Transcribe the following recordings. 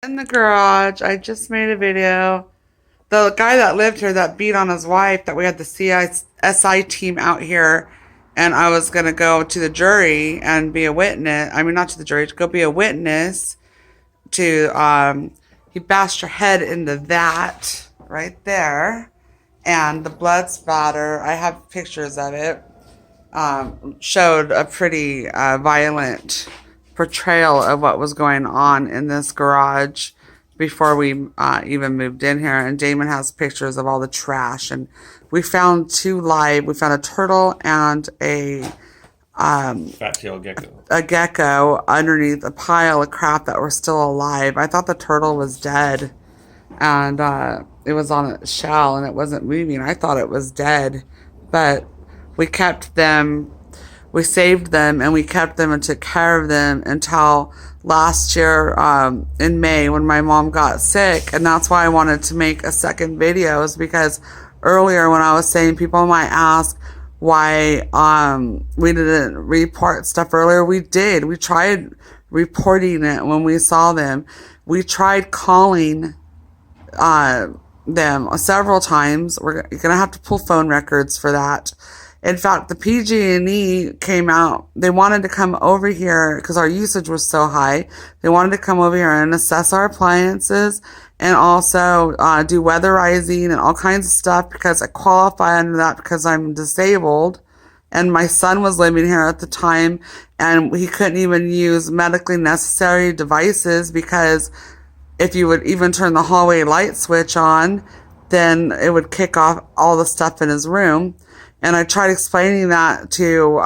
In the garage. I just made a video. The guy that lived here that beat on his wife, that we had the CSI team out here, and I was going to go to the jury and be a witness. I mean, not to the jury, to go be a witness to, he bashed her head into that right there. And the blood spatter, I have pictures of it, showed a pretty violent portrayal of what was going on in this garage before we even moved in here. And Damon has pictures of all the trash. And we found we found a turtle and Fat-tailed gecko. a gecko underneath a pile of crap that were still alive. I thought the turtle was dead, and it was on a shell and it wasn't moving. I thought it was dead, but we kept them. We saved them and we kept them and took care of them until last year in May when my mom got sick. And that's why I wanted to make a second video, is because earlier when I was saying people might ask why we didn't report stuff earlier, we did. We tried reporting it when we saw them. We tried calling them several times. We're going to have to pull phone records for that. In fact, the PG&E came out. They wanted to come over here because our usage was so high. They wanted to come over here and assess our appliances and also do weatherizing and all kinds of stuff, because I qualify under that because I'm disabled. And my son was living here at the time, and he couldn't even use medically necessary devices because if you would even turn the hallway light switch on, then it would kick off all the stuff in his room. And I tried explaining that to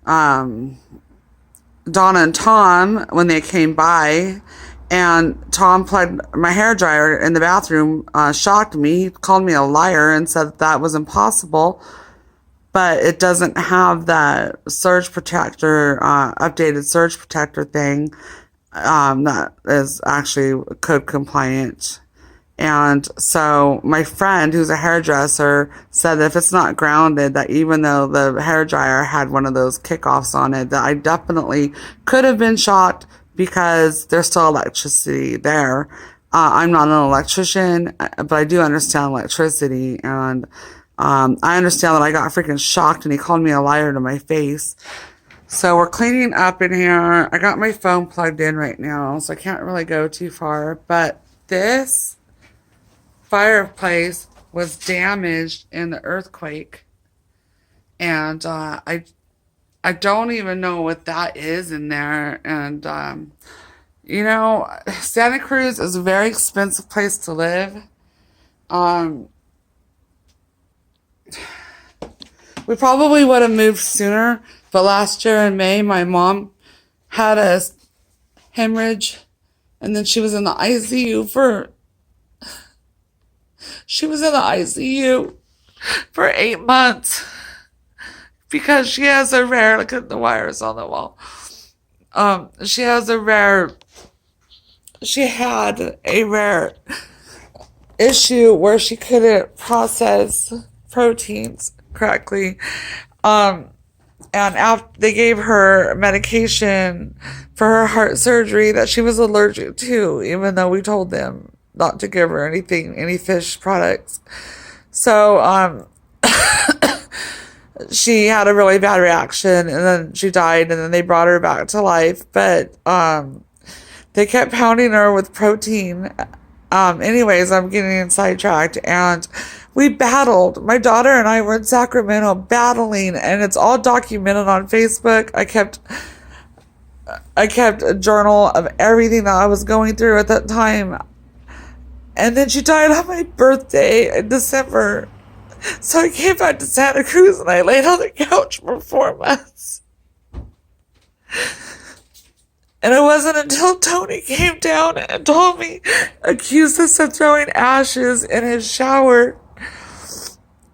Donna and Tom when they came by. And Tom plugged my hairdryer in the bathroom, shocked me. He called me a liar and said that was impossible. But it doesn't have that surge protector, updated surge protector thing that is actually code compliant. And so my friend, who's a hairdresser, said that if it's not grounded, that even though the hairdryer had one of those kickoffs on it, that I definitely could have been shocked because there's still electricity there. I'm not an electrician, but I do understand electricity. And I understand that I got freaking shocked and he called me a liar to my face. So we're cleaning up in here. I got my phone plugged in right now, so I can't really go too far. But this fireplace was damaged in the earthquake, and I don't even know what that is in there. And Santa Cruz is a very expensive place to live. We probably would have moved sooner, but last year in May my mom had a hemorrhage, and then she was in the ICU for 8 months because she has a rare, look at the wires on the wall. She had a rare issue where she couldn't process proteins correctly. And after they gave her medication for her heart surgery that she was allergic to, even though we told them not to give her any fish products. So, she had a really bad reaction, and then she died, and then they brought her back to life. But, they kept pounding her with protein. Anyways, I'm getting sidetracked, and we battled. My daughter and I were in Sacramento battling, and it's all documented on Facebook. I kept a journal of everything that I was going through at that time. And then she died on my birthday in December. So I came back to Santa Cruz and I laid on the couch for 4 months. And it wasn't until Tony came down and told me, accused us of throwing ashes in his shower.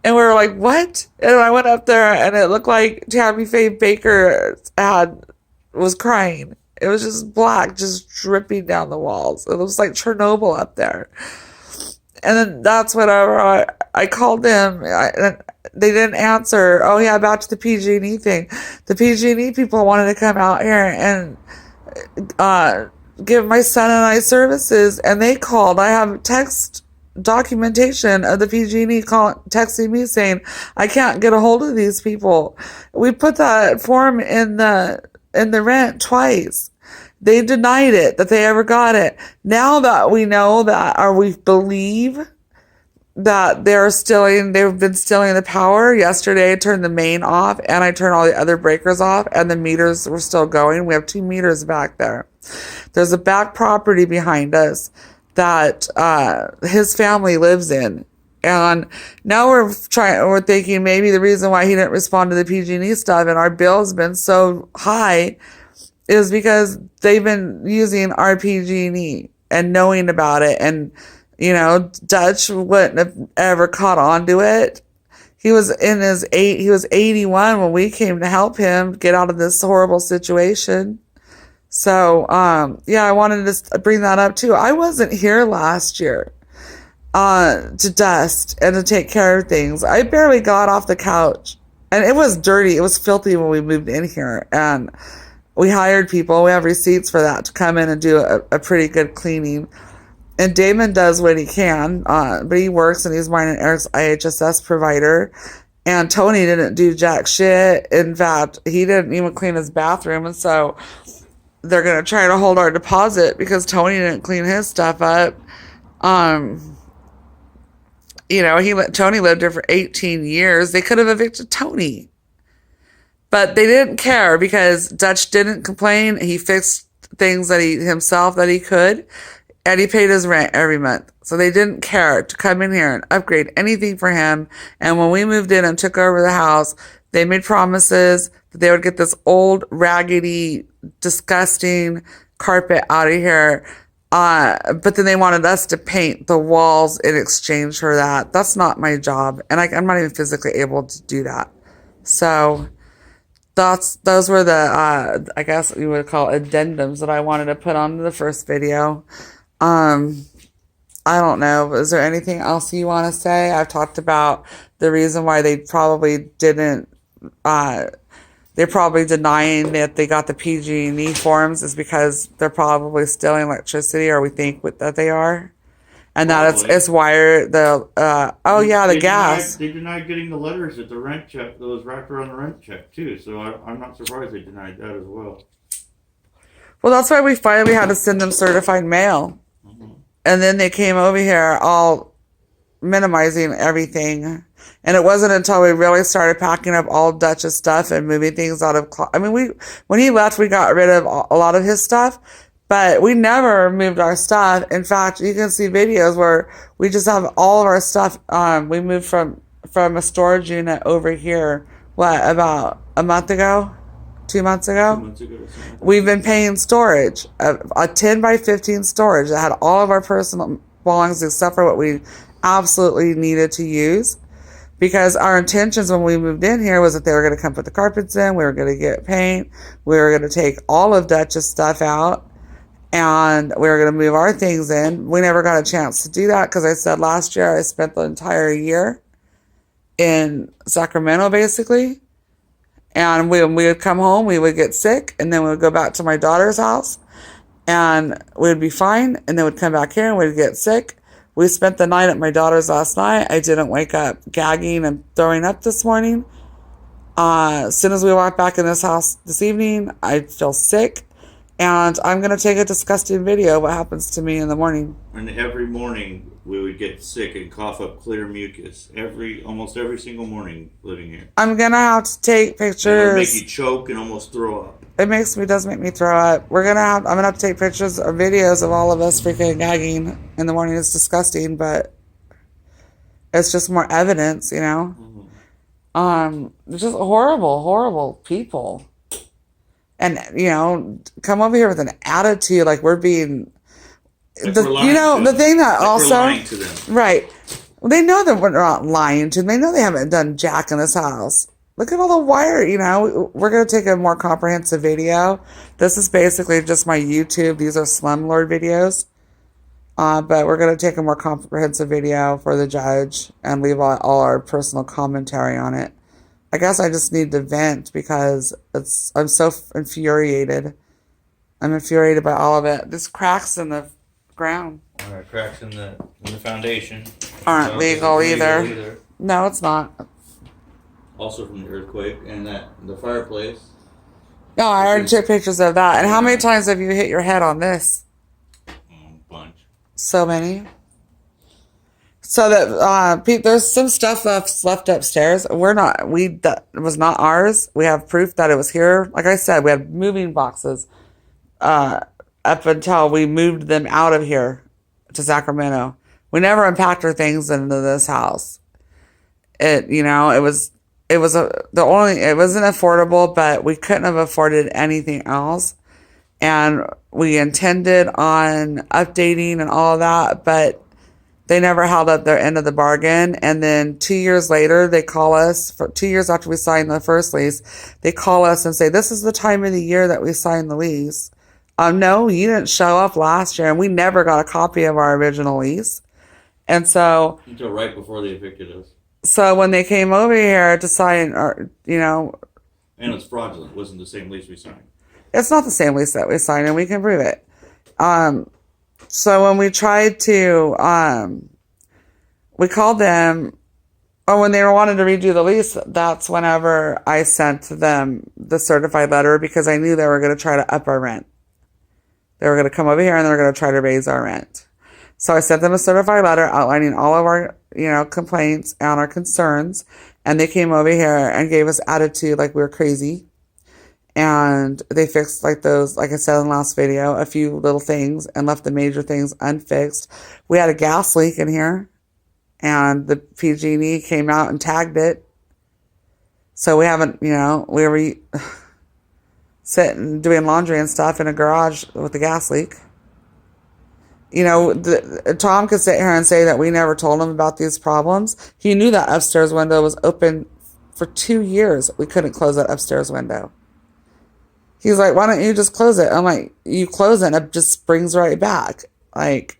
And we were like, what? And I went up there and it looked like Tammy Faye Baker was crying. It was just black, just dripping down the walls. It was like Chernobyl up there. And then that's whenever I called them. They didn't answer. Oh yeah, back to the PG&E thing. The PG&E people wanted to come out here and give my son and I services, and they called. I have text documentation of the PG&E texting me saying I can't get a hold of these people. We put that form in the rent twice. They denied it, that they ever got it. Now that we know that, or we believe that they've been stealing the power. Yesterday I turned the main off and I turned all the other breakers off and the meters were still going. We have 2 meters back there. There's a back property behind us that his family lives in. And now we're thinking maybe the reason why he didn't respond to the PG&E stuff and our bill's been so high is because they've been using our PG&E and knowing about it. And, you know, Dutch wouldn't have ever caught on to it. He was 81 when we came to help him get out of this horrible situation. So, yeah, I wanted to bring that up too. I wasn't here last year, to dust and to take care of things. I barely got off the couch and it was dirty. It was filthy when we moved in here, and we hired people. We have receipts for that to come in and do a pretty good cleaning. And Damon does what he can, but he works and he's mine and Eric's IHSS provider. And Tony didn't do jack shit. In fact, he didn't even clean his bathroom. And so they're going to try to hold our deposit because Tony didn't clean his stuff up. You know, Tony lived here for 18 years. They could have evicted Tony. But they didn't care because Dutch didn't complain. He fixed things that he could. And he paid his rent every month. So they didn't care to come in here and upgrade anything for him. And when we moved in and took over the house, they made promises that they would get this old, raggedy, disgusting carpet out of here. But then they wanted us to paint the walls in exchange for that. That's not my job. And I'm not even physically able to do that. So those were the, I guess you would call addendums that I wanted to put on the first video. I don't know. Is there anything else you want to say? I've talked about the reason why they probably didn't, they're probably denying that they got the PG&E forms is because they're probably stealing electricity, or we think that they are. And probably. That it's wired, the gas. They denied getting the letters at the rent check that was wrapped around the rent check too, so I'm not surprised they denied that as well. Well, that's why we finally had to send them certified mail. Mm-hmm. And then they came over here all minimizing everything. And it wasn't until we really started packing up all Dutch's stuff and moving things out of... when he left, we got rid of a lot of his stuff. But we never moved our stuff. In fact, you can see videos where we just have all of our stuff. We moved from a storage unit over here, about a month ago? 2 months ago? 2 months ago. We've been paying storage, a 10 by 15 storage that had all of our personal belongings except for what we absolutely needed to use. Because our intentions when we moved in here was that they were going to come put the carpets in, we were going to get paint, we were going to take all of Dutch's stuff out, and we were going to move our things in. We never got a chance to do that because I said last year I spent the entire year in Sacramento basically. And when we would come home, we would get sick, and then we would go back to my daughter's house, and we would be fine, and then we'd come back here, and we'd get sick. We spent the night at my daughter's last night. I didn't wake up gagging and throwing up this morning. As soon as we walked back in this house this evening, I feel sick, and I'm going to take a disgusting video of what happens to me in the morning. And every morning, we would get sick and cough up clear mucus. Almost every single morning living here. I'm going to have to take pictures. It would make you choke and almost throw up. It does make me throw up. I'm going to have to take pictures or videos of all of us freaking gagging in the morning. It's disgusting, but it's just more evidence, you know? Mm-hmm. It's just horrible, horrible people. And, you know, come over here with an attitude like we're being... the thing that like also... we're lying to them. Right. Well, they know that we're not lying to them. They know they haven't done jack in this house. Look at all the wire, you know. We're going to take a more comprehensive video. This is basically just my YouTube. These are Slumlord videos. But we're going to take a more comprehensive video for the judge and leave all our personal commentary on it. I guess I just need to vent because I'm so infuriated. I'm infuriated by all of it. There's cracks in the ground. All right, cracks in the foundation Aren't legal either. No, it's not. Also from the earthquake and the fireplace. No, I already took pictures of that. And how many times have you hit your head on this? Bunch. So many. So that there's some stuff left upstairs. It was not ours. We have proof that it was here. Like I said, we had moving boxes up until we moved them out of here to Sacramento. We never unpacked our things into this house. It wasn't affordable, but we couldn't have afforded anything else. And we intended on updating and all of that, but they never held up their end of the bargain. And then 2 years later, they call us, 2 years after we signed the first lease, they call us and say, this is the time of the year that we signed the lease. No, you didn't show up last year, and we never got a copy of our original lease. And so... Until right before they evicted us. So when they came over here to sign, And it's fraudulent. It wasn't the same lease we signed. It's not the same lease that we signed, and we can prove it. So when we tried to, we called them, or when they wanted to redo the lease, that's whenever I sent them the certified letter, because I knew they were going to try to up our rent. They were going to come over here and they were going to try to raise our rent. So I sent them a certified letter outlining all of our, complaints and our concerns. And they came over here and gave us attitude like we were crazy. And they fixed like I said in the last video, a few little things and left the major things unfixed. We had a gas leak in here and the PG&E came out and tagged it. So we haven't, we were sitting doing laundry and stuff in a garage with the gas leak. Tom could sit here and say that we never told him about these problems. He knew that upstairs window was open for 2 years. We couldn't close that upstairs window. He's like, why don't you just close it? I'm like, you close it and it just springs right back. Like,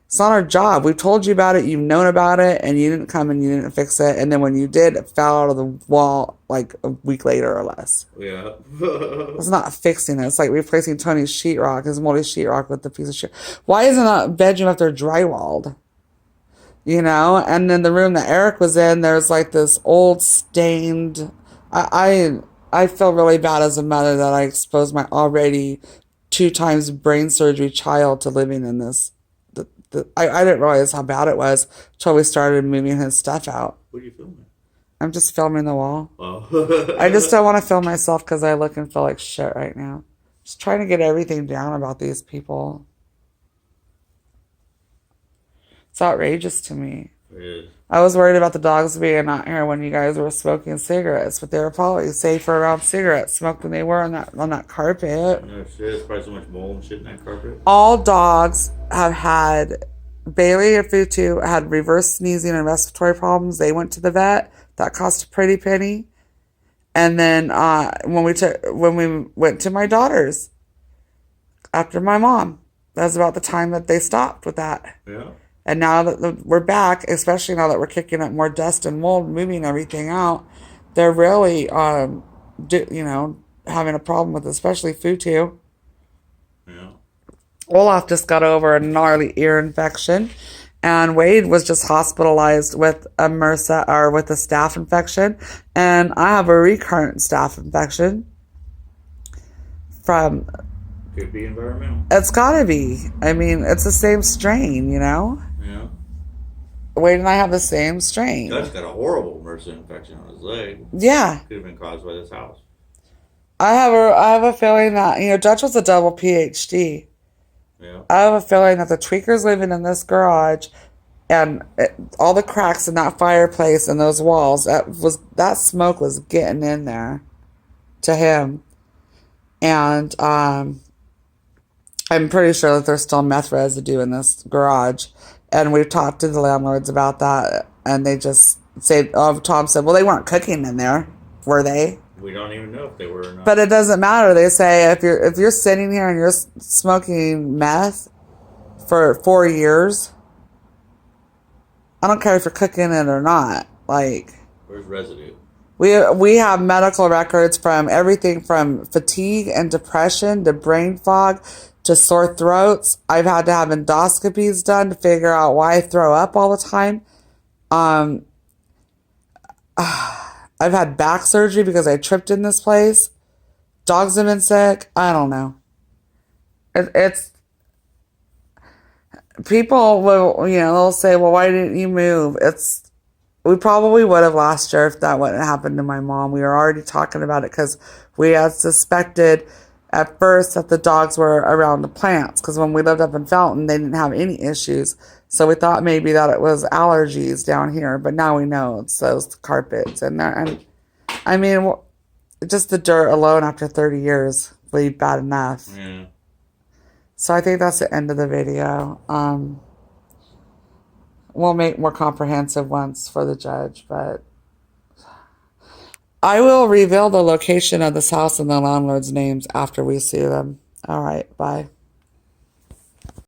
it's not our job. We've told you about it. You've known about it and you didn't come and you didn't fix it. And then when you did, it fell out of the wall like a week later or less. Yeah. It's not fixing it. It's like replacing Tony's sheetrock, his moldy sheetrock with the piece of shit. Why isn't that bedroom up there drywalled? And then the room that Eric was in, there's like this old stained, I feel really bad as a mother that I exposed my already 2 times brain surgery child to living in this. I didn't realize how bad it was until we started moving his stuff out. What are you filming? I'm just filming the wall. Oh. I just don't want to film myself because I look and feel like shit right now. Just trying to get everything down about these people. It's outrageous to me. It is. I was worried about the dogs being out here when you guys were smoking cigarettes, but they were probably safer around cigarette smoke than they were on that carpet. No shit, there's probably so much mold and shit in that carpet. All dogs have had, Bailey and Futu had reverse sneezing and respiratory problems. They went to the vet. That cost a pretty penny. And then when we went to my daughter's after my mom, that was about the time that they stopped with that. Yeah. And now that we're back, especially now that we're kicking up more dust and mold, moving everything out, they're really, having a problem with it, especially Futu. Yeah. Olaf just got over a gnarly ear infection, and Wade was just hospitalized with a MRSA or with a staph infection, and I have a recurrent staph infection from. Could be environmental. It's gotta be. I mean, it's the same strain, Yeah. Wade and I have the same strain. Dutch got a horrible MRSA infection on his leg. Yeah. Could have been caused by this house. I have a feeling that, Dutch was a double PhD. Yeah. I have a feeling that the tweakers living in this garage and all the cracks in that fireplace and those walls, that smoke was getting in there to him. And I'm pretty sure that there's still meth residue in this garage. And we've talked to the landlords about that, and they just say, Tom said, well, they weren't cooking in there, were they? We don't even know if they were or not. But it doesn't matter. They say if you're sitting here and you're smoking meth for 4 years, I don't care if you're cooking it or not. Like, where's residue? We have medical records from everything from fatigue and depression to brain fog to sore throats. I've had to have endoscopies done to figure out why I throw up all the time. Um, I've had back surgery because I tripped in this place. Dogs have been sick. I don't know. It's people will, they'll say, well, why didn't you move? We probably would have last year if that wouldn't happen to my mom. We were already talking about it because we had suspected at first that the dogs were around the plants because when we lived up in Felton, they didn't have any issues. So we thought maybe that it was allergies down here, but now we know it's those carpets and there. And I mean, just the dirt alone after 30 years would be bad enough. Yeah. So I think that's the end of the video. We'll make more comprehensive ones for the judge, but I will reveal the location of this house and the landlord's names after we see them. All right, bye.